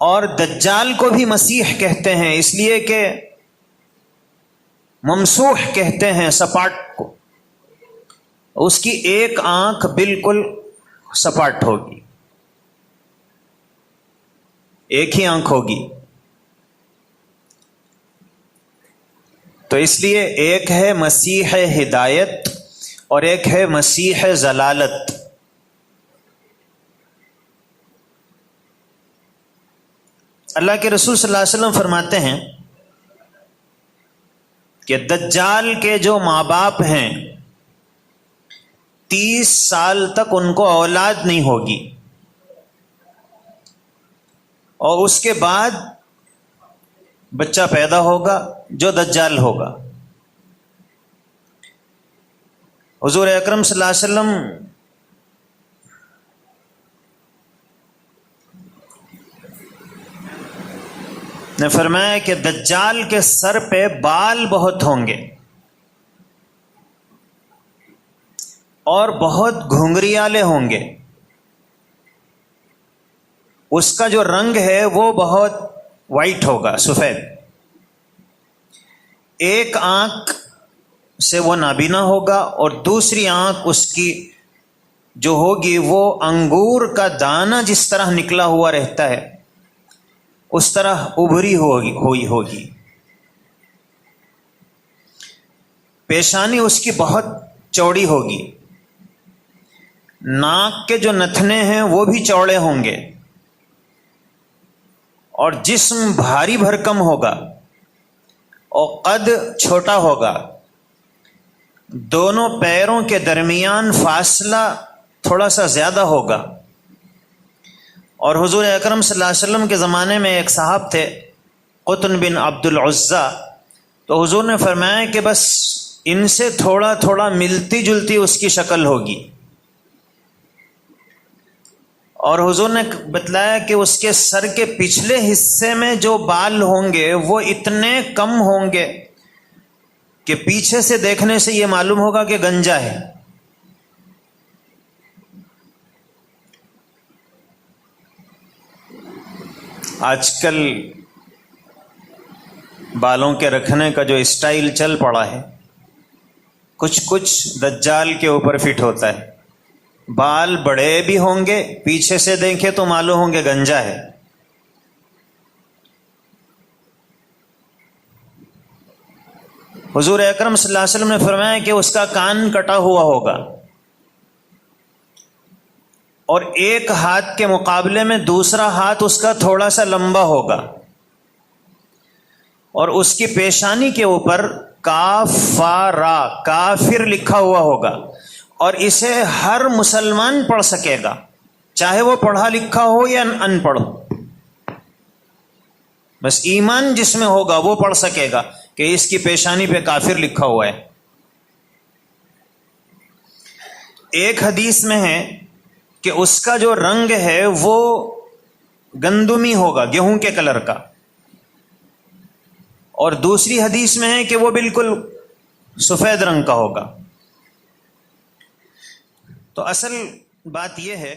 اور دجال کو بھی مسیح کہتے ہیں، اس لیے کہ ممسوح کہتے ہیں سپاٹ کو، اس کی ایک آنکھ بالکل سپاٹ ہوگی، ایک ہی آنکھ ہوگی۔ تو اس لیے ایک ہے مسیح ہدایت اور ایک ہے مسیح ضلالت۔ اللہ کے رسول صلی اللہ علیہ وسلم فرماتے ہیں کہ دجال کے جو ماں باپ ہیں 30 سال تک ان کو اولاد نہیں ہوگی، اور اس کے بعد بچہ پیدا ہوگا جو دجال ہوگا۔ حضور اکرم صلی اللہ علیہ وسلم نے فرمایا کہ دجال کے سر پہ بال بہت ہوں گے اور بہت گھنگریالے ہوں گے، اس کا جو رنگ ہے وہ بہت وائٹ ہوگا، سفید، ایک آنکھ سے وہ نابینا ہوگا اور دوسری آنکھ اس کی جو ہوگی وہ انگور کا دانہ جس طرح نکلا ہوا رہتا ہے اس طرح ابھری ہوگی۔ پیشانی اس کی بہت چوڑی ہوگی، ناک کے جو نتھنے ہیں وہ بھی چوڑے ہوں گے، اور جسم بھاری بھرکم ہوگا اور قد چھوٹا ہوگا، دونوں پیروں کے درمیان فاصلہ تھوڑا سا زیادہ ہوگا۔ اور حضور اکرم صلی اللہ علیہ وسلم کے زمانے میں ایک صاحب تھے قطن بن عبد العزیٰ، تو حضور نے فرمایا کہ بس ان سے تھوڑا تھوڑا ملتی جلتی اس کی شکل ہوگی، اور حضور نے بتلایا کہ اس کے سر کے پچھلے حصے میں جو بال ہوں گے وہ اتنے کم ہوں گے کہ پیچھے سے دیکھنے سے یہ معلوم ہوگا کہ گنجا ہے۔ آج کل بالوں کے رکھنے کا جو اسٹائل چل پڑا ہے کچھ دجال کے اوپر فٹ ہوتا ہے، بال بڑے بھی ہوں گے، پیچھے سے دیکھیں تو معلوم ہوں گے گنجا ہے۔ حضور اکرم صلی اللہ علیہ وسلم نے فرمایا کہ اس کا کان کٹا ہوا ہوگا، اور ایک ہاتھ کے مقابلے میں دوسرا ہاتھ اس کا تھوڑا سا لمبا ہوگا، اور اس کی پیشانی کے اوپر کافارا کافر لکھا ہوا ہوگا، اور اسے ہر مسلمان پڑھ سکے گا، چاہے وہ پڑھا لکھا ہو یا ان پڑھ ہو، بس ایمان جس میں ہوگا وہ پڑھ سکے گا کہ اس کی پیشانی پہ کافر لکھا ہوا ہے۔ ایک حدیث میں ہے کہ اس کا جو رنگ ہے وہ گندمی ہوگا، گیہوں کے کلر کا، اور دوسری حدیث میں ہے کہ وہ بالکل سفید رنگ کا ہوگا۔ تو اصل بات یہ ہے